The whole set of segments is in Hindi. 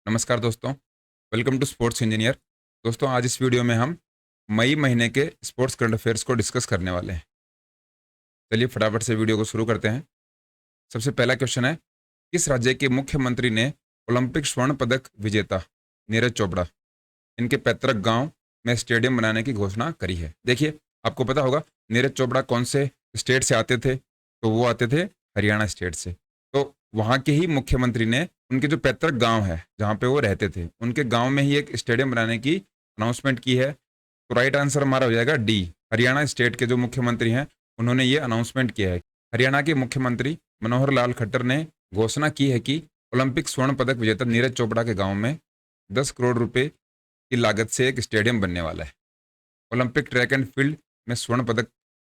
नमस्कार दोस्तों, वेलकम टू स्पोर्ट्स इंजीनियर। दोस्तों, आज इस वीडियो में हम मई महीने के स्पोर्ट्स करंट अफेयर्स को डिस्कस करने वाले हैं। चलिए फटाफट से वीडियो को शुरू करते हैं। सबसे पहला क्वेश्चन है, किस राज्य के मुख्यमंत्री ने ओलंपिक स्वर्ण पदक विजेता नीरज चोपड़ा इनके पैतृक गांव में स्टेडियम बनाने की घोषणा करी है? देखिए, आपको पता होगा नीरज चोपड़ा कौन से स्टेट से आते थे, तो वो आते थे हरियाणा स्टेट से। तो वहाँ के ही मुख्यमंत्री ने उनके जो पैतृक गांव है जहाँ पे वो रहते थे, उनके गांव में ही एक स्टेडियम बनाने की अनाउंसमेंट की है। तो राइट आंसर हमारा हो जाएगा डी। हरियाणा स्टेट के जो मुख्यमंत्री हैं उन्होंने ये अनाउंसमेंट किया है। हरियाणा के मुख्यमंत्री मनोहर लाल खट्टर ने घोषणा की है कि ओलंपिक स्वर्ण पदक विजेता नीरज चोपड़ा के गांव में 10 करोड़ रुपए की लागत से एक स्टेडियम बनने वाला है। ओलंपिक ट्रैक एंड फील्ड में स्वर्ण पदक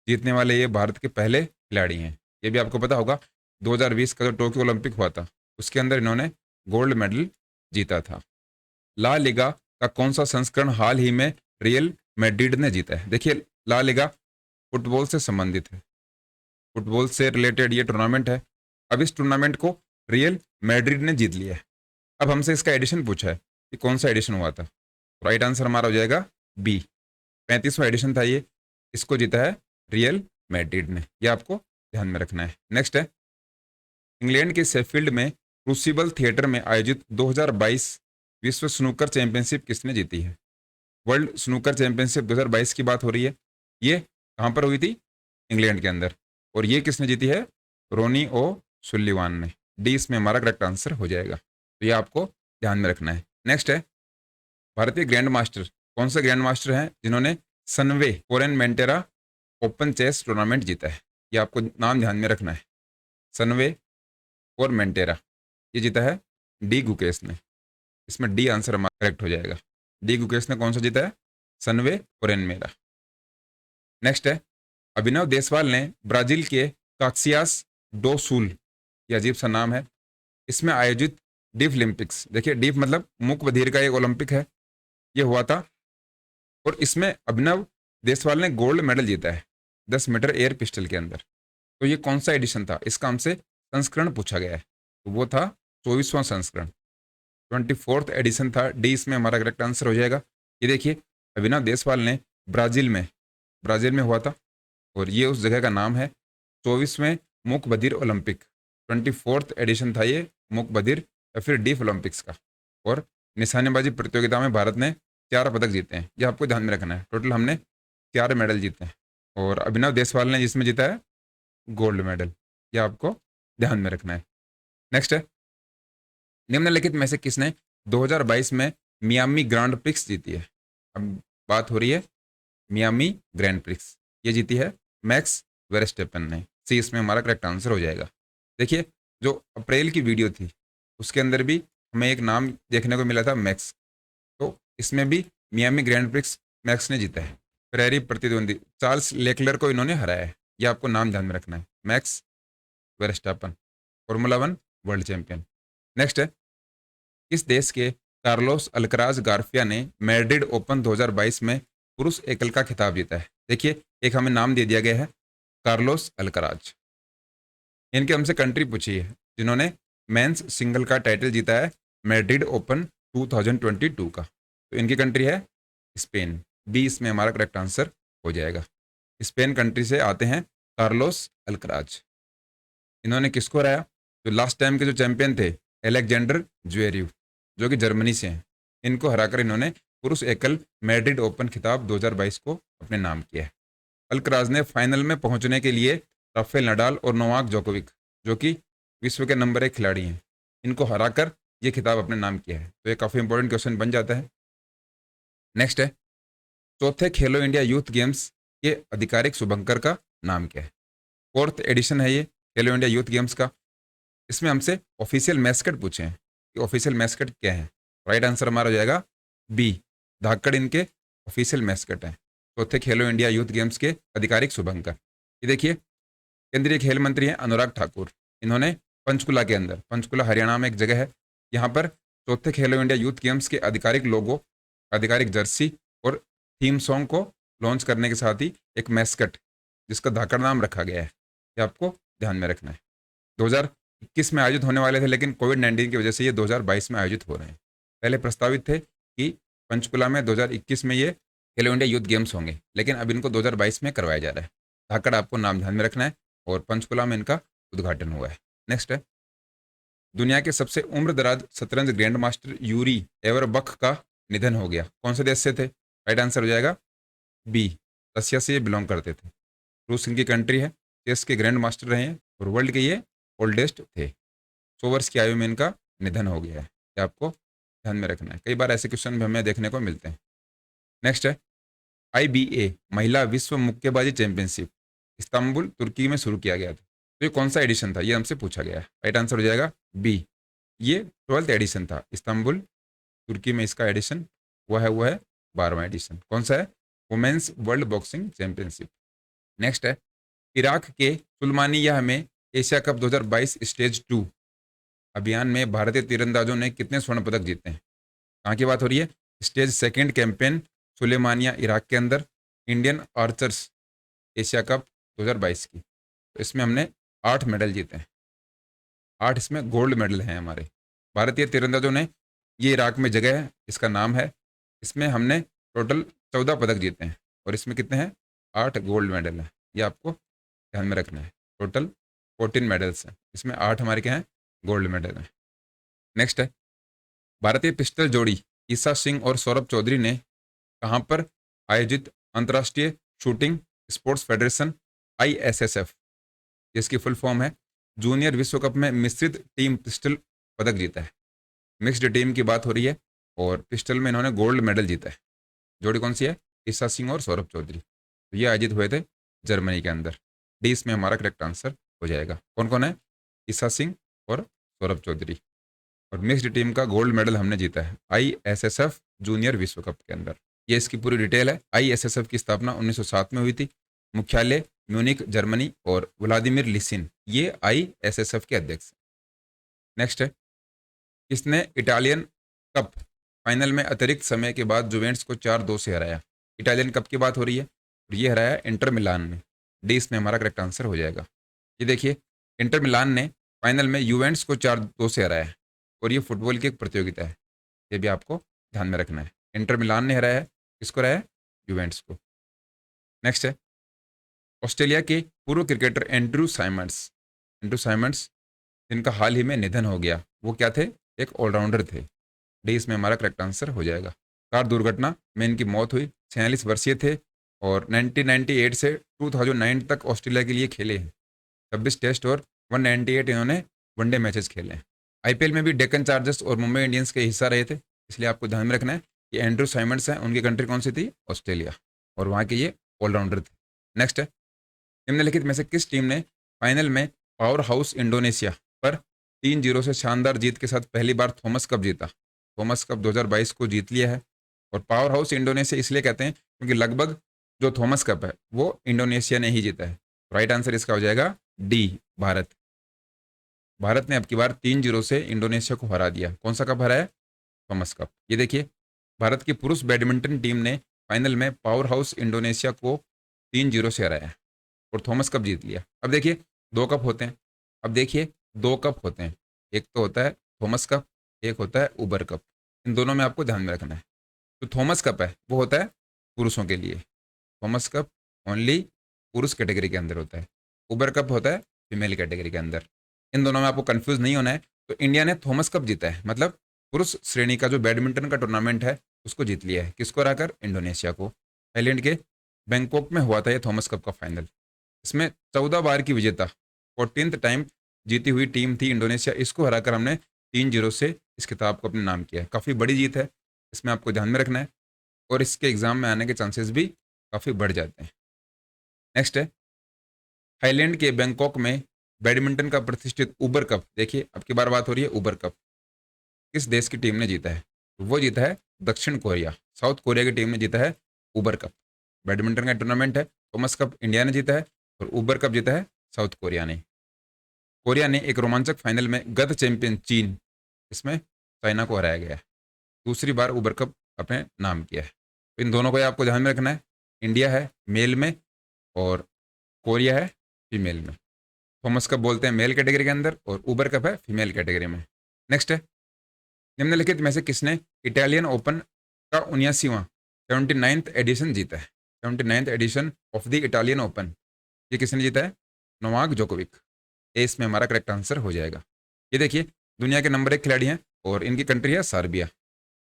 जीतने वाले ये भारत के पहले खिलाड़ी हैं। ये भी आपको पता होगा 2020 का जो टोक्यो ओलंपिक हुआ था उसके अंदर इन्होंने गोल्ड मेडल जीता था। ला लिगा का कौन सा संस्करण हाल ही में रियल मैड्रिड ने जीता है? देखिए, ला लिगा फुटबॉल से संबंधित है, फुटबॉल से रिलेटेड ये टूर्नामेंट है। अब इस टूर्नामेंट को रियल मैड्रिड ने जीत लिया है। अब हमसे इसका एडिशन पूछा है कि कौन सा एडिशन हुआ था। राइट आंसर हमारा हो जाएगा बी। 35वां एडिशन था ये, इसको जीता है रियल मैड्रिड ने। ये आपको ध्यान में रखना है। नेक्स्ट है, इंग्लैंड के शेफील्ड में क्रूसिबल थिएटर में आयोजित 2022 विश्व स्नूकर चैंपियनशिप किसने जीती है? वर्ल्ड स्नूकर चैंपियनशिप 2022 की बात हो रही है। ये कहाँ पर हुई थी? इंग्लैंड के अंदर। और ये किसने जीती है? रोनी ओ सुल्लिवान ने। डी इसमें हमारा करेक्ट आंसर हो जाएगा। तो ये आपको ध्यान में रखना है। नेक्स्ट है, भारतीय ग्रैंड मास्टर कौन से ग्रैंड मास्टर हैं जिन्होंने सनवे कोरेन मेंटेरा ओपन चेस टूर्नामेंट जीता है? ये आपको नाम ध्यान में रखना है। सनवे और मेंटेरा, ये जीता है डी गुकेश ने। इसमें डी आंसर हमारा करेक्ट हो जाएगा। डी गुकेश ने कौन सा जीता है? सनवे कोरेनमेरा। नेक्स्ट है, अभिनव देसवाल ने ब्राजील के काक्सियास डो सुल, ये अजीब सा नाम है, इसमें आयोजित डीफ ओलंपिक्स, देखिए डीफ मतलब मूक बधिर का एक ओलंपिक है, ये हुआ था। और इसमें अभिनव देसवाल ने गोल्ड मेडल जीता है 10 मीटर एयर पिस्टल के अंदर। तो ये कौन सा एडिशन था? इसका हमसे संस्करण पूछा गया है। तो वो था 24वां संस्करण, 24th एडिशन था। डी इसमें हमारा करेक्ट आंसर हो जाएगा। ये देखिए, अभिनव देसवाल ने ब्राज़ील में हुआ था और ये उस जगह का नाम है। 24वें मूक बधिर ओलंपिक, 24th एडिशन था ये मूक बधिर या फिर डीफ ओलंपिक्स का। और निशानेबाजी प्रतियोगिता में भारत ने 4 पदक जीते हैं, ये आपको ध्यान में रखना है। टोटल हमने 4 मेडल जीते हैं और अभिनव देसवाल ने जिसमें जीता है गोल्ड मेडल, ये आपको ध्यान में रखना है। नेक्स्ट है, निम्नलिखित में से किसने 2022 में मियामी ग्रांड प्रिक्स जीती है? अब बात हो रही है मियामी ग्रैंड प्रिक्स, ये जीती है मैक्स वेरस्टेपन ने। सी इसमें हमारा करेक्ट आंसर हो जाएगा। देखिए, जो अप्रैल की वीडियो थी उसके अंदर भी हमें एक नाम देखने को मिला था मैक्स, तो इसमें भी मियामी ग्रैंड प्रिक्स मैक्स ने जीता है। फेरारी प्रतिद्वंदी चार्ल्स लेक्लर को इन्होंने हराया है, ये आपको नाम ध्यान में रखना है। Max Verstappen, formula 1 world champion. Next है, किस देश के कार्लोस अल्कराज गार्फिया ने मैड्रिड ओपन 2022 में पुरुष एकल का खिताब जीता है? देखिए, एक हमें नाम दे दिया गया है कार्लोस अल्कराज। इनके हमसे कंट्री पूछी है जिन्होंने मेंस सिंगल का टाइटल जीता है मैड्रिड ओपन 2022 का। तो इनकी कंट्री है स्पेन। बी इसमें हमारा करेक्ट आंसर हो जाएगा। स्पेन कंट्री से आते हैं कार्लोस अल्कराज। इन्होंने किसको हराया? जो लास्ट टाइम के जो चैंपियन थे एलेक्जेंडर ज्वेरेव, जो कि जर्मनी से हैं, इनको हराकर इन्होंने पुरुष एकल मैड्रिड ओपन खिताब 2022 को अपने नाम किया है। अल्कराज ने फाइनल में पहुंचने के लिए राफेल नडाल और नोवाक जोकोविक, जो कि विश्व के नंबर 1 खिलाड़ी हैं, इनको हराकर ये खिताब अपने नाम किया है। तो ये काफ़ी इंपॉर्टेंट क्वेश्चन बन जाता है। नेक्स्ट है, चौथे खेलो इंडिया यूथ गेम्स के आधिकारिक शुभंकर का नाम क्या है? 4th एडिशन है ये खेलो इंडिया यूथ गेम्स का। इसमें हमसे ऑफिशियल मैस्कट पूछे हैं कि ऑफिशियल मैस्कट क्या है। राइट आंसर हमारा हो जाएगा बी, धाकड़ इनके ऑफिशियल मैस्कट हैं। चौथे खेलो इंडिया यूथ गेम्स के आधिकारिक शुभंकर। ये देखिए, केंद्रीय खेल मंत्री हैं अनुराग ठाकुर। इन्होंने पंचकुला के अंदर, पंचकुला हरियाणा में एक जगह है, यहाँ पर चौथे खेलो इंडिया यूथ गेम्स के आधिकारिक लोगो, आधिकारिक जर्सी और थीम सॉन्ग को लॉन्च करने के साथ ही एक मैस्कट जिसका धाकड़ नाम रखा गया है, ये आपको ध्यान में रखना है। 2021 में आयोजित होने वाले थे लेकिन कोविड-19 की वजह से ये 2022 में आयोजित हो रहे हैं। पहले प्रस्तावित थे कि पंचकुला में 2021 में ये खेलो इंडिया यूथ गेम्स होंगे, लेकिन अब इनको 2022 में करवाया जा रहा है। धाकड़ आपको नाम ध्यान में रखना है, और पंचकुला में इनका उद्घाटन हुआ है। नेक्स्ट है, दुनिया के सबसे उम्र दराज शतरंज ग्रैंड मास्टर यूरी एवरबख का निधन हो गया। कौन से देश से थे? राइट आंसर हो जाएगा बी, रशिया से ये बिलोंग करते थे। रूस इनकी कंट्री है, चेस के ग्रैंड मास्टर रहे हैं, और वर्ल्ड के ये ओल्डेस्ट थे। 100 वर्ष की आयु में इनका निधन हो गया है, ये आपको ध्यान में रखना है। कई बार ऐसे क्वेश्चन भी हमें देखने को मिलते हैं। नेक्स्ट है, IBA महिला विश्व मुक्केबाजी चैंपियनशिप इस्तांबुल तुर्की में शुरू किया गया था। तो ये कौन सा एडिशन था, ये हमसे पूछा गया है। राइट आंसर हो जाएगा बी, ये 12th एडिशन था। इस्तांबुल तुर्की में इसका एडिशन हुआ है 12वां एडिशन। कौन सा है? Women's world boxing championship. Next है, इराक के सुलेमानिया में एशिया कप 2022 स्टेज 2 अभियान में भारतीय तीरंदाजों ने कितने स्वर्ण पदक जीते हैं? कहाँ की बात हो रही है? स्टेज 2 कैंपेन सुलेमानिया इराक के अंदर, इंडियन आर्चर्स एशिया कप 2022 की। तो इसमें हमने 8 मेडल जीते हैं, 8 इसमें गोल्ड मेडल हैं हमारे। भारतीय तीरंदाजों ने, ये इराक में जगह है, इसका नाम है, इसमें हमने टोटल 14 पदक जीते हैं, और इसमें कितने हैं? 8 गोल्ड मेडल हैं। ये आपको ध्यान में रखना है। टोटल 14 मेडल्स हैं, इसमें 8 हमारे क्या हैं? गोल्ड मेडल हैं। नेक्स्ट है, भारतीय पिस्टल जोड़ी ईसा सिंह और सौरभ चौधरी ने कहाँ पर आयोजित अंतर्राष्ट्रीय शूटिंग स्पोर्ट्स फेडरेशन ISSF, जिसकी फुल फॉर्म है जूनियर विश्व कप में मिश्रित टीम पिस्टल पदक जीता है। मिक्स्ड टीम की बात हो रही है, और पिस्टल में इन्होंने गोल्ड मेडल जीता है। जोड़ी कौन सी है? ईसा सिंह और सौरभ चौधरी। तो ये आयोजित हुए थे जर्मनी के अंदर। डी इसमें हमारा करेक्ट आंसर हो जाएगा। कौन कौन है? ईसा सिंह और सौरभ चौधरी। और मिक्स्ड टीम का गोल्ड मेडल हमने जीता है ISSF जूनियर विश्व कप के अंदर। ये इसकी पूरी डिटेल है। ISSF की स्थापना 1907 में हुई थी। मुख्यालय म्यूनिक जर्मनी, और व्लादिमीर लिसिन ये ISSF के अध्यक्ष हैं। नेक्स्ट है, किसने इटालियन कप फाइनल में अतिरिक्त समय के बाद जुवेंट्स को 4-2 से हराया? इटालियन कप की बात हो रही है, और ये हराया इंटर मिलान ने। डी इसमें हमारा करेक्ट आंसर हो जाएगा। ये देखिए, इंटर मिलान ने फाइनल में यूवेंट्स को 4-2 से हराया है, और ये फुटबॉल की एक प्रतियोगिता है, ये भी आपको ध्यान में रखना है। इंटर मिलान ने हराया है, किसको हराया है? यूवेंट्स को। नेक्स्ट है, ऑस्ट्रेलिया के पूर्व क्रिकेटर एंड्रू साइमंड्स जिनका हाल ही में निधन हो गया, वो क्या थे? एक ऑलराउंडर थे। डी इसमें हमारा करेक्ट आंसर हो जाएगा। कार दुर्घटना में इनकी मौत हुई। 46 वर्षीय थे, और 1998 से 2009 तक ऑस्ट्रेलिया के लिए खेले हैं। 26 टेस्ट और 198 इन्होंने वनडे मैचेस खेले हैं। IPL में भी डेक्कन चार्जर्स और मुंबई इंडियंस के हिस्सा रहे थे, इसलिए आपको ध्यान में रखना है कि एंड्रू साइमंड्स हैं, उनकी कंट्री कौन सी थी? ऑस्ट्रेलिया, और वहाँ के ये ऑलराउंडर थे। नेक्स्ट है, निम्नलिखित में से किस टीम ने फाइनल में पावर हाउस इंडोनेशिया पर 3-0 से शानदार जीत के साथ पहली बार थॉमस कप जीता? थॉमस कप 2022 को जीत लिया है। और पावर हाउस इंडोनेशिया इसलिए कहते हैं क्योंकि लगभग जो थॉमस कप है वो इंडोनेशिया ने ही जीता है। राइट आंसर इसका हो जाएगा डी, भारत। भारत ने अब की बार 3-0 से इंडोनेशिया को हरा दिया। कौन सा कप हरा है? Thomas cup. ये देखिए, भारत की पुरुष बैडमिंटन टीम ने फाइनल में पावर हाउस इंडोनेशिया को 3-0 से हराया, और थॉमस कप जीत लिया। अब देखिए, 2 कप होते हैं। अब देखिए, 2 कप होते हैं, एक तो होता है थॉमस कप, एक होता है उबर कप। इन दोनों में आपको ध्यान में रखना है। तो थॉमस कप है वो होता है पुरुषों के लिए, थॉमस कप ओनली पुरुष कैटेगरी के अंदर होता है। उबर कप होता है फीमेल कैटेगरी के अंदर। इन दोनों में आपको कंफ्यूज नहीं होना है। तो इंडिया ने थॉमस कप जीता है, मतलब पुरुष श्रेणी का जो बैडमिंटन का टूर्नामेंट है उसको जीत लिया है। किसको हराकर? इंडोनेशिया को। थाईलैंड के बैंकॉक में हुआ था ये थॉमस कप का फाइनल। इसमें 14 बार की विजेता 14th टाइम जीती हुई टीम थी इंडोनेशिया। इसको हराकर हमने 3-0 से इस खिताब को अपने नाम किया है। काफ़ी बड़ी जीत है, इसमें आपको ध्यान में रखना है, और इसके एग्जाम में आने के चांसेस भी काफ़ी बढ़ जाते हैं। नेक्स्ट है, थाईलैंड के बैंकॉक में बैडमिंटन का प्रतिष्ठित उबर कप, देखिए अब की बार बात हो रही है उबर कप, किस देश की टीम ने जीता है? वो जीता है दक्षिण कोरिया, साउथ कोरिया की टीम ने जीता है उबर कप। बैडमिंटन का टूर्नामेंट है, थॉमस कप इंडिया ने जीता है, और उबर कप जीता है साउथ कोरिया ने। कोरिया ने एक रोमांचक फाइनल में गत चैंपियन चीन, इसमें चाइना को हराया गया है। दूसरी बार उबर कप अपने नाम किया है। तो इन दोनों को आपको ध्यान में रखना है। इंडिया है मेल में, और कोरिया है फीमेल में। थॉमस कप बोलते हैं मेल कैटेगरी के अंदर, और उबर कप है फीमेल कैटेगरी में। नेक्स्ट है, निम्नलिखित में से किसने इटालियन ओपन का 79वां 79th एडिशन जीता है? 79th edition of the Italian Open ये किसने जीता है? Novak Djokovic. ये इसमें हमारा करेक्ट आंसर हो जाएगा। ये देखिए दुनिया के नंबर 1 खिलाड़ी हैं और इनकी कंट्री है सर्बिया।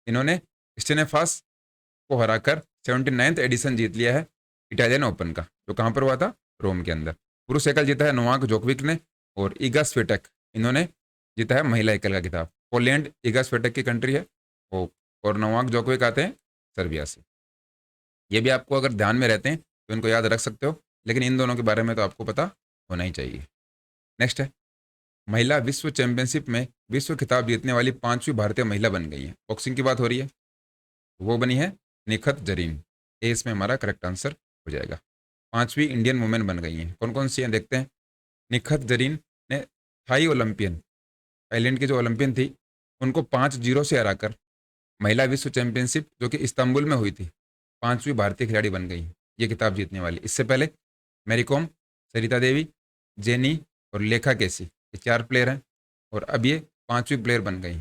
इन्होंने स्टेफानोस को हराकर 79th एडिशन जीत लिया है इटालियन ओपन का, जो कहाँ पर हुआ था? रोम के अंदर। पुरुष एकल जीता है नोवाक जोकोविक ने, और इगा स्विटेक इन्होंने जीता है महिला एकल का खिताब। पोलैंड इगा स्विटेक की कंट्री है और नोवाक जोकोविक आते हैं सर्बिया से। ये भी आपको अगर ध्यान में रहते हैं तो इनको याद रख सकते हो, लेकिन इन दोनों के बारे में तो आपको पता होना ही चाहिए। नेक्स्ट है, महिला विश्व चैंपियनशिप में विश्व खिताब जीतने वाली 5वीं भारतीय महिला बन गई है। बॉक्सिंग की बात हो रही है, वो बनी है निखत जरीन। ए इसमें हमारा करेक्ट आंसर हो जाएगा। 5वीं इंडियन वुमेन बन गई हैं। कौन कौन सी हैं देखते हैं। निखत जरीन ने थाई ओलंपियन, थाईलैंड की जो ओलंपियन थी, उनको 5-0 से हराकर महिला विश्व चैंपियनशिप जो कि इस्तांबुल में हुई थी, 5वीं भारतीय खिलाड़ी बन गई ये खिताब जीतने वाली। इससे पहले Mary com, Sarita Devi, jenny और लेखा केसी, ये 4 प्लेयर हैं, और अब ये 5वीं प्लेयर बन गई।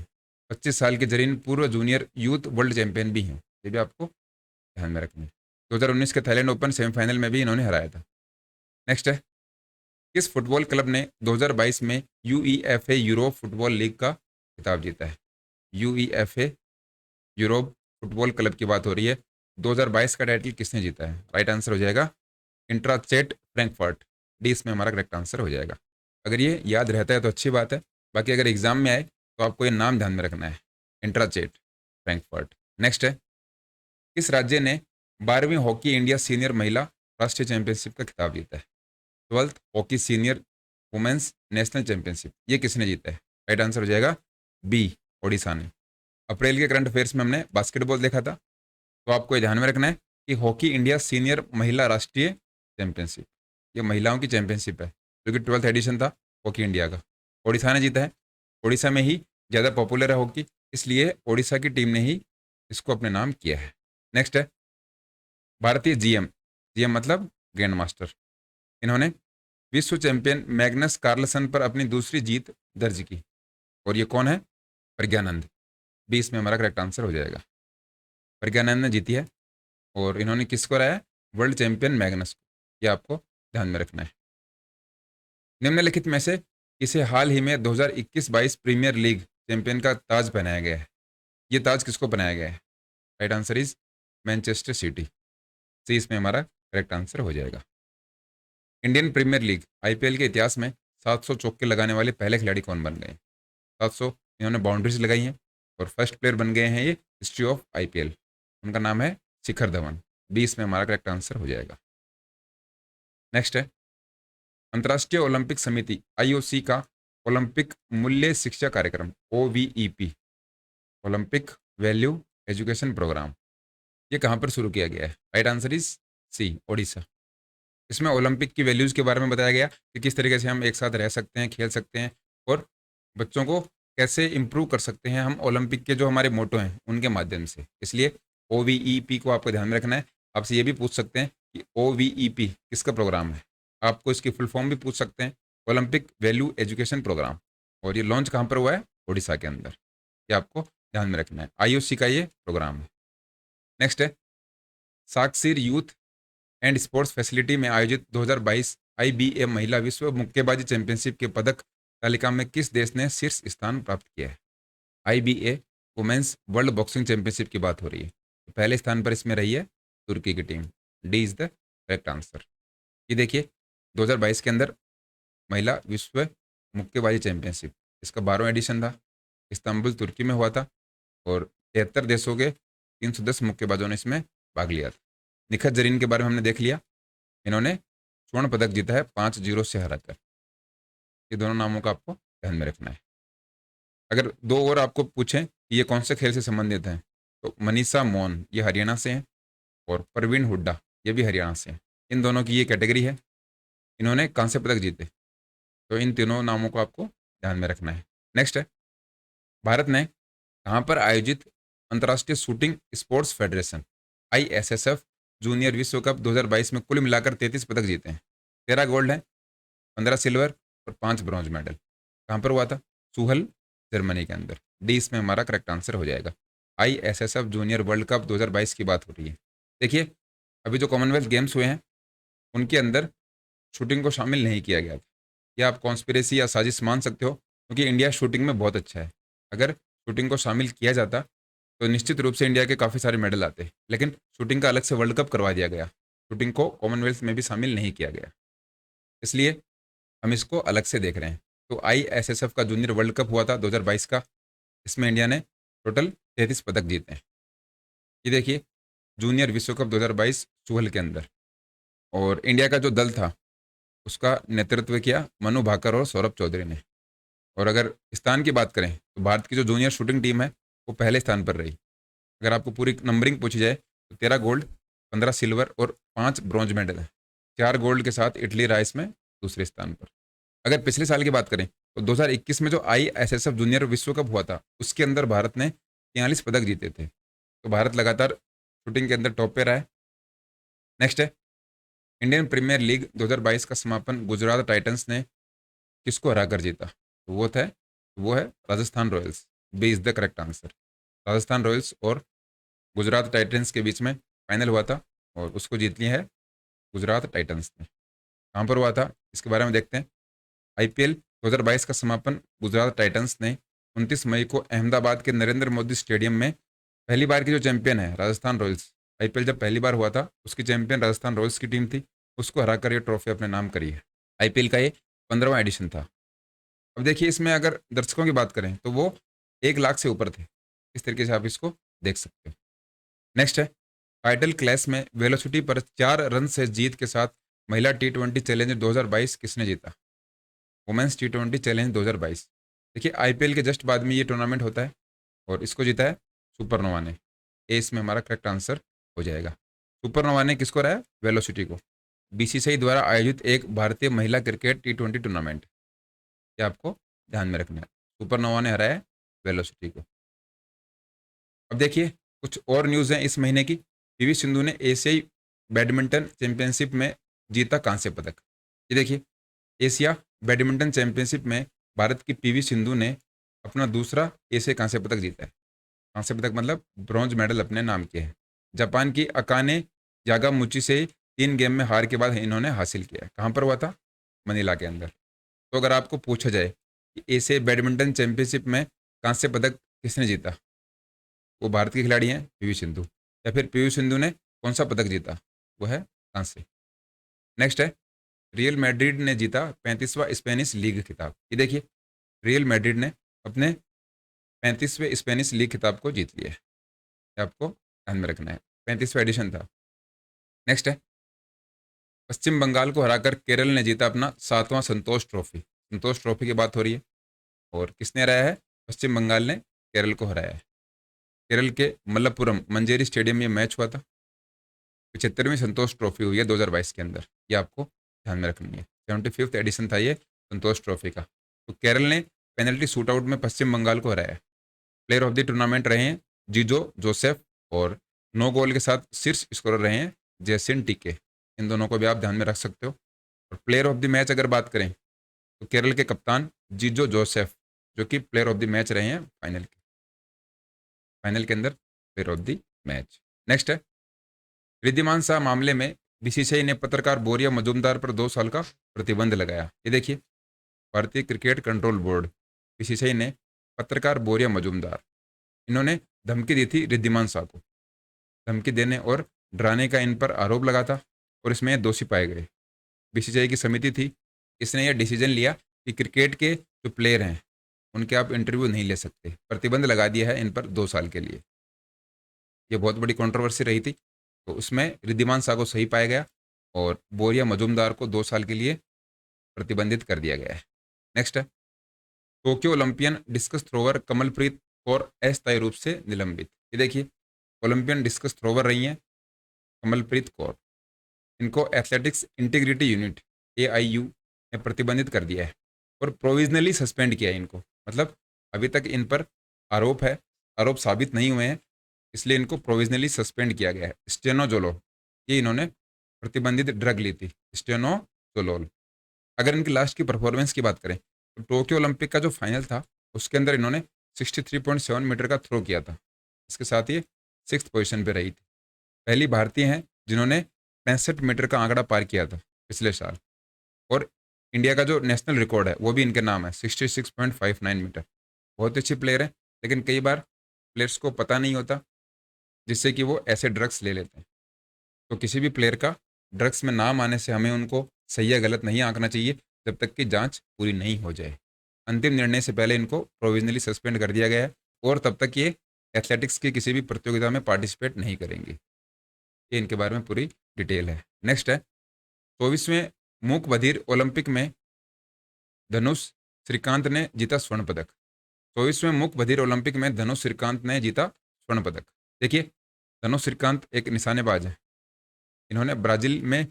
25 साल के जरीन पूर्व जूनियर यूथ वर्ल्ड चैंपियन भी हैं, ये भी आपको ध्यान में रखना है। 2019 के थाईलैंड ओपन सेमीफाइनल में भी इन्होंने हराया था। नेक्स्ट है, किस फुटबॉल क्लब ने 2022 में यूईएफए यूरोप फुटबॉल लीग का खिताब जीता है? यूईएफए यूरोप फुटबॉल क्लब की बात हो रही है। 2022 का टाइटल किसने जीता है? राइट आंसर हो जाएगा इंट्राचेट फ्रैंकफर्ट। डी इसमें हमारा करेक्ट आंसर हो जाएगा। अगर ये याद रहता है तो अच्छी बात है, बाकी अगर एग्जाम में आए तो आपको ये नाम ध्यान में रखना है, इंट्राचेट फ्रैंकफर्ट। नेक्स्ट है, किस राज्य ने 12वीं हॉकी इंडिया सीनियर महिला राष्ट्रीय चैंपियनशिप का खिताब जीता है? 12th hockey senior women's national championship ये किसने जीता है? राइट आंसर हो जाएगा बी, ओडिशा ने। अप्रैल के करंट अफेयर्स में हमने बास्केटबॉल देखा था, तो आपको ये ध्यान में रखना है कि हॉकी इंडिया सीनियर महिला राष्ट्रीय चैंपियनशिप ये महिलाओं की चैंपियनशिप है, जो कि 12th एडिशन था हॉकी इंडिया का। ओडिशा ने जीता है। ओडिशा में ही ज़्यादा पॉपुलर है हॉकी, इसलिए ओडिशा की टीम ने ही इसको अपने नाम किया है। नेक्स्ट है, भारतीय जीएम, जीएम मतलब ग्रैंड मास्टर, इन्होंने विश्व चैंपियन मैग्नस कार्लसन पर अपनी दूसरी जीत दर्ज की, और ये कौन है? प्रज्ञानंद। 20 में हमारा करेक्ट आंसर हो जाएगा। प्रज्ञानंद ने जीती है, और इन्होंने किसको हराया? वर्ल्ड चैंपियन मैग्नस को। ये आपको ध्यान में रखना है। निम्नलिखित में से इसे हाल ही में 2021-22 प्रीमियर लीग चैंपियन का ताज पहनाया गया है। ये ताज किसको पहनाया गया है? Right answer is Manchester City. C इसमें हमारा करेक्ट आंसर हो जाएगा। इंडियन प्रीमियर लीग आईपीएल के इतिहास में 700 चौके लगाने वाले पहले खिलाड़ी कौन बन गए? 700 इन्होंने बाउंड्रीज लगाई हैं, और फर्स्ट प्लेयर बन गए हैं ये हिस्ट्री ऑफ आईपीएल। उनका नाम है शिखर धवन। 20 में हमारा करेक्ट आंसर हो जाएगा। नेक्स्ट है, अंतर्राष्ट्रीय ओलंपिक समिति आईओसी का ओलंपिक मूल्य शिक्षा कार्यक्रम OVEP, Olympic value education programme, ये कहाँ पर शुरू किया गया है? Right answer is C, Odisha. इसमें ओलंपिक की वैल्यूज़ के बारे में बताया गया कि किस तरीके से हम एक साथ रह सकते हैं, खेल सकते हैं, और बच्चों को कैसे इम्प्रूव कर सकते हैं हम ओलंपिक के जो हमारे मोटो हैं उनके माध्यम से। इसलिए ओवीईपी को आपको ध्यान में रखना है। आपसे ये भी पूछ सकते हैं कि ओवीईपी किसका प्रोग्राम है, आपको इसकी फुल फॉर्म भी पूछ सकते हैं, ओलंपिक वैल्यू एजुकेशन प्रोग्राम। और ये लॉन्च कहाँ पर हुआ है? ओडिशा के अंदर। ये आपको ध्यान में रखना है, आईओसी का ये प्रोग्राम है। नेक्स्ट है, साक्षीर यूथ एंड स्पोर्ट्स फैसिलिटी में आयोजित 2022 आईबीए महिला विश्व मुक्केबाजी चैंपियनशिप के पदक तालिका में किस देश ने शीर्ष स्थान प्राप्त किया है? IBA women's world boxing championship की बात हो रही है। तो पहले स्थान पर इसमें रही है तुर्की की team. D is the correct answer. ये देखिए 2022 के अंदर महिला विश्व मुक्केबाजी चैंपियनशिप, इसका 12वां एडिशन था, इस्तांबुल तुर्की में हुआ था, और 73 देशों के 310 मुक्केबाजों ने इसमें भाग लिया था। निखत जरीन के बारे में हमने देख लिया, इन्होंने स्वर्ण पदक जीता है 5-0 से हराकर। ये दोनों नामों का आपको ध्यान में रखना है। अगर दो और आपको पूछें कि ये कौन से खेल से संबंधित हैं, तो मनीषा मौन ये हरियाणा से हैं, और परवीन हुड्डा ये भी हरियाणा से हैं। इन दोनों की ये कैटेगरी है, इन्होंने कांस्य पदक जीते। तो इन तीनों नामों को आपको ध्यान में रखना है। नेक्स्ट है, भारत ने कहाँ पर आयोजित अंतर्राष्ट्रीय shooting sports federation ISSF junior विश्व कप 2022 में कुल मिलाकर 33 पदक जीते हैं। 13 गोल्ड हैं, 15 सिल्वर और 5 ब्रॉन्ज मेडल। कहाँ पर हुआ था? सूहल, जर्मनी के अंदर। डी इसमें हमारा करेक्ट आंसर हो जाएगा। ISSF जूनियर वर्ल्ड कप 2022 की बात हो रही है। देखिए, अभी जो कॉमनवेल्थ गेम्स हुए हैं उनके अंदर शूटिंग को शामिल नहीं किया गया था। या आप कॉन्स्पिरेसी या साजिश मान सकते हो, क्योंकि इंडिया शूटिंग में बहुत अच्छा है। अगर शूटिंग को शामिल किया जाता तो निश्चित रूप से इंडिया के काफ़ी सारे मेडल आते, लेकिन शूटिंग का अलग से वर्ल्ड कप करवा दिया गया। शूटिंग को कॉमनवेल्थ में भी शामिल नहीं किया गया, इसलिए हम इसको अलग से देख रहे हैं। तो ISSF का जूनियर वर्ल्ड कप हुआ था 2022 का। इसमें इंडिया ने टोटल 33 पदक जीते हैं। ये देखिए, जूनियर विश्व कप 2022 सुहल के अंदर, और इंडिया का जो दल था उसका नेतृत्व किया मनु भाकर और सौरभ चौधरी ने। और अगर स्थान की बात करें तो भारत की जो जूनियर शूटिंग टीम है वो पहले स्थान पर रही। अगर आपको पूरी नंबरिंग पूछी जाए तो 13 गोल्ड, 15 सिल्वर और 5 ब्रॉन्ज मेडल है। 4 गोल्ड के साथ इटली राइस में दूसरे स्थान पर। अगर पिछले साल की बात करें तो 2021 में जो ISSF जूनियर विश्व कप हुआ था उसके अंदर भारत ने 43 पदक जीते थे। तो भारत लगातार शूटिंग के अंदर टॉप पे रहा है। नेक्स्ट है, इंडियन प्रीमियर लीग 2022 का समापन गुजरात टाइटंस ने किसको हराकर जीता? तो वो है Rajasthan Royals. B is the correct answer. Rajasthan Royals और गुजरात टाइटंस के बीच में फाइनल हुआ था और उसको जीत लिया है गुजरात टाइटंस ने। कहाँ पर हुआ था इसके बारे में देखते हैं। IPL 2022 का समापन गुजरात टाइटंस ने 29 मई को अहमदाबाद के नरेंद्र मोदी स्टेडियम में, पहली बार की जो चैंपियन है राजस्थान रॉयल्स, IPL जब पहली बार हुआ था उसकी चैंपियन राजस्थान रॉयल्स की टीम थी, उसको हराकर ये ट्रॉफी अपने नाम करी है। IPL का ये 15वां एडिशन था। अब देखिए, इसमें अगर दर्शकों की बात करें तो वो 1 लाख से ऊपर थे। इस तरीके से आप इसको देख सकते हो। नेक्स्ट है, टाइटल क्लैश में वेलोसिटी पर 4 रन से जीत के साथ महिला T20 चैलेंज 2022 किसने जीता? Women's T20 challenge 2022। देखिए, IPL के जस्ट बाद में ये टूर्नामेंट होता है और इसको जीता है सुपरनोवा ने। ए इसमें हमारा करेक्ट आंसर हो जाएगा। सुपरनोवा ने किसको हराया? वेलोसिटी को। BCCI द्वारा आयोजित एक भारतीय महिला क्रिकेट T20 टूर्नामेंट, ये आपको ध्यान में रखना है। सुपरनोवा ने हराया वेलोसिटी को। अब देखिए, कुछ और न्यूज़ हैं इस महीने की। PV सिंधु ने एशियाई बैडमिंटन चैंपियनशिप में जीता कांस्य पदक। ये देखिए, एशिया बैडमिंटन चैंपियनशिप में भारत की PV सिंधु ने अपना दूसरा एशियाई कांस्य पदक जीता है। कांस्य पदक मतलब ब्रॉन्ज मेडल अपने नाम किया है। जापान की अकाने यागामुची से 3 गेम में हार के बाद इन्होंने हासिल किया। कहाँ पर हुआ था? मनीला के अंदर। तो अगर आपको पूछा जाए कि एशियाई बैडमिंटन चैंपियनशिप में कांस्य पदक किसने जीता, वो भारत के खिलाड़ी हैं PV सिंधु। या फिर PV सिंधु ने कौन सा पदक जीता? वो है कांस्य। नेक्स्ट है, रियल मैड्रिड ने जीता 35वां स्पेनिश लीग खिताब। ये देखिए, रियल मैड्रिड ने अपने 35वें स्पेनिश लीग खिताब को जीत लिया है। ये आपको ध्यान में रखना है। 35वां एडिशन था। नेक्स्ट है, पश्चिम बंगाल को हराकर केरल ने जीता अपना 7वां संतोष ट्रॉफी। संतोष ट्रॉफी की बात हो रही है और किसने हराया है? पश्चिम बंगाल ने केरल को हराया है। केरल के मल्लपुरम मंजेरी स्टेडियम में मैच हुआ था। 75वीं संतोष ट्रॉफी हुई है 2022 के अंदर। ये आपको ध्यान में रखनी है। 75th एडिशन था ये संतोष ट्रॉफी का। तो केरल ने पेनल्टी शूट आउट में पश्चिम बंगाल को हराया। प्लेयर ऑफ द टूर्नामेंट रहे हैं जिजो जोसेफ, और 9 गोल के साथ शीर्ष स्कोरर रहे हैं जैसिन टीके। इन दोनों को भी आप ध्यान में रख सकते हो। और प्लेयर ऑफ द मैच अगर बात करें तो केरल के कप्तान जिजो जोसेफ, जो कि प्लेयर ऑफ द मैच रहे हैं फाइनल के अंदर player of the match. Next है, रिद्धिमान शाह मामले में BCCI ने पत्रकार बोरिया मजूमदार पर 2 साल का प्रतिबंध लगाया। ये देखिए, भारतीय क्रिकेट कंट्रोल बोर्ड BCCI ने पत्रकार बोरिया मजूमदार, इन्होंने धमकी दी थी रिद्धिमान शाह को। धमकी देने और डराने का इन पर आरोप लगा था और इसमें ये दोषी पाए गए। BCCI की समिति थी, इसने यह डिसीजन लिया कि क्रिकेट के जो प्लेयर हैं उनके आप इंटरव्यू नहीं ले सकते। प्रतिबंध लगा दिया है इन पर 2 साल के लिए। ये बहुत बड़ी कंट्रोवर्सी रही थी। तो उसमें रिद्धिमान शाह को सही पाया गया और बोरिया मजूमदार को 2 साल के लिए प्रतिबंधित कर दिया गया है। नेक्स्ट है, Tokyo Olympian discuss thrower Kamalpreet Kaur अस्थायी रूप से निलंबित। ये देखिए, ओलंपियन डिस्कस थ्रोवर रही हैं कमलप्रीत कौर। इनको एथलेटिक्स इंटीग्रिटी यूनिट AIU ने प्रतिबंधित कर दिया है और प्रोविजनली सस्पेंड किया है इनको। मतलब अभी तक इन पर आरोप है, आरोप साबित नहीं हुए हैं, इसलिए इनको प्रोविजनली सस्पेंड किया गया है। स्टेनोजोलोल, ये इन्होंने प्रतिबंधित ड्रग ली थी, स्टेनोजोलोल। अगर इनकी लास्ट की परफॉर्मेंस की बात करें तो टोक्यो ओलंपिक का जो फाइनल था उसके अंदर इन्होंने 63.7 मीटर का थ्रो किया था। इसके साथ ये 6th पोजीशन पे रही थी। पहली भारतीय हैं जिन्होंने 65 मीटर का आंकड़ा पार किया था पिछले साल। और इंडिया का जो नेशनल रिकॉर्ड है वो भी इनके नाम है, 66.59 मीटर। बहुत अच्छी प्लेयर है, लेकिन कई बार प्लेयर्स को पता नहीं होता, जिससे कि वो ऐसे ड्रग्स ले लेते हैं। तो किसी भी प्लेयर का ड्रग्स में नाम आने से हमें उनको सही या गलत नहीं आंकना चाहिए जब तक कि जांच पूरी नहीं हो जाए। अंतिम निर्णय से पहले इनको प्रोविजनली सस्पेंड कर दिया गया है और तब तक ये एथलेटिक्स की किसी भी प्रतियोगिता में पार्टिसिपेट नहीं करेंगे। ये इनके बारे में पूरी डिटेल है। नेक्स्ट है 24वें मूक बधिर ओलंपिक में धनुष श्रीकांत ने जीता स्वर्ण पदक। 24वें मूक बधिर ओलंपिक में धनुष श्रीकांत ने जीता स्वर्ण पदक। देखिए, धनुष श्रीकांत एक निशानेबाज है। इन्होंने ब्राजील में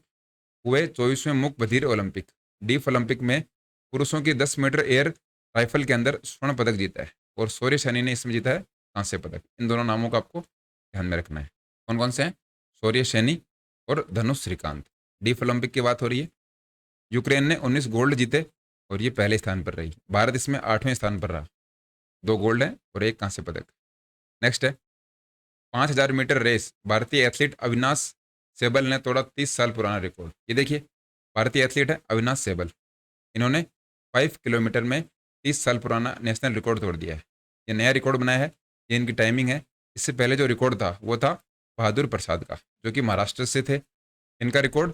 हुए 24वें मूक बधिर ओलंपिक डीफ ओलंपिक में पुरुषों की 10 मीटर एयर राइफल के अंदर स्वर्ण पदक जीता है और शौर्य सैनी ने इसमें जीता है कांस्य पदक। इन दोनों नामों का आपको ध्यान में रखना है। कौन कौन से हैं? शौर्य सैनी और धनुष श्रीकांत। डीफ ओलंपिक की बात हो रही है। यूक्रेन ने 19 गोल्ड जीते और ये पहले स्थान पर रही। भारत इसमें 8वें स्थान पर रहा। 2 गोल्ड हैं और 1 कांस्य पदक। नेक्स्ट है 5000 मीटर रेस। भारतीय एथलीट अविनाश सहगल ने तोड़ा 30 साल पुराना रिकॉर्ड। ये देखिए, भारतीय एथलीट है अविनाश सहगल। इन्होंने 5 किलोमीटर में 30 साल पुराना नेशनल रिकॉर्ड तोड़ दिया है। ये नया रिकॉर्ड बनाया है। ये इनकी टाइमिंग है। इससे पहले जो रिकॉर्ड था वो था बहादुर प्रसाद का, जो कि महाराष्ट्र से थे। इनका रिकॉर्ड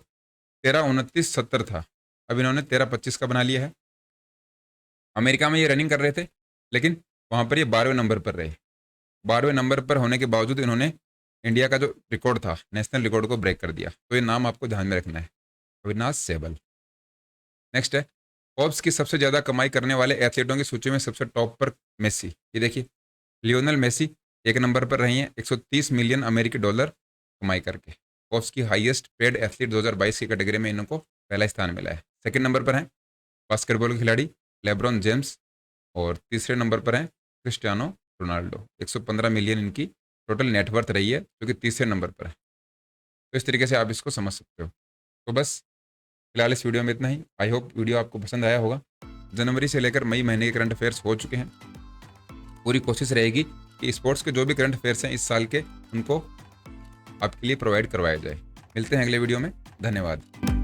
13:29:70 था। अब इन्होंने 13:25 का बना लिया है। अमेरिका में ये रनिंग कर रहे थे, लेकिन वहाँ पर ये 12वें नंबर पर रहे। 12वें नंबर पर होने के बावजूद इन्होंने इंडिया का जो रिकॉर्ड था, नेशनल रिकॉर्ड को ब्रेक कर दिया। तो ये नाम आपको ध्यान में रखना है, अविनाश सहगल। नेक्स्ट है फोर्ब्स की सबसे ज़्यादा कमाई करने वाले एथलीटों की सूची में सबसे टॉप पर मेसी। ये देखिए, लियोनेल मेसी 1 नंबर पर रही हैं 130 मिलियन अमेरिकी डॉलर कमाई करके। फोर्ब्स की हाईएस्ट पेड एथलीट 2022 की कैटेगरी में इनको पहला स्थान मिला है। सेकंड नंबर पर हैं बास्केटबॉल के खिलाड़ी लेब्रॉन जेम्स और तीसरे नंबर पर हैं क्रिस्टियानो रोनाल्डो। 115 मिलियन इनकी टोटल नेटवर्थ रही है, जो कि तीसरे नंबर पर है। तो इस तरीके से आप इसको समझ सकते हो। तो बस फिलहाल इस वीडियो में इतना ही। आई होप वीडियो आपको पसंद आया होगा। जनवरी से लेकर मई महीने के करंट अफेयर्स हो चुके हैं। पूरी कोशिश रहेगी कि स्पोर्ट्स के जो भी करंट अफेयर्स हैं इस साल के, उनको आपके लिए प्रोवाइड करवाया जाए। मिलते हैं अगले वीडियो में। धन्यवाद।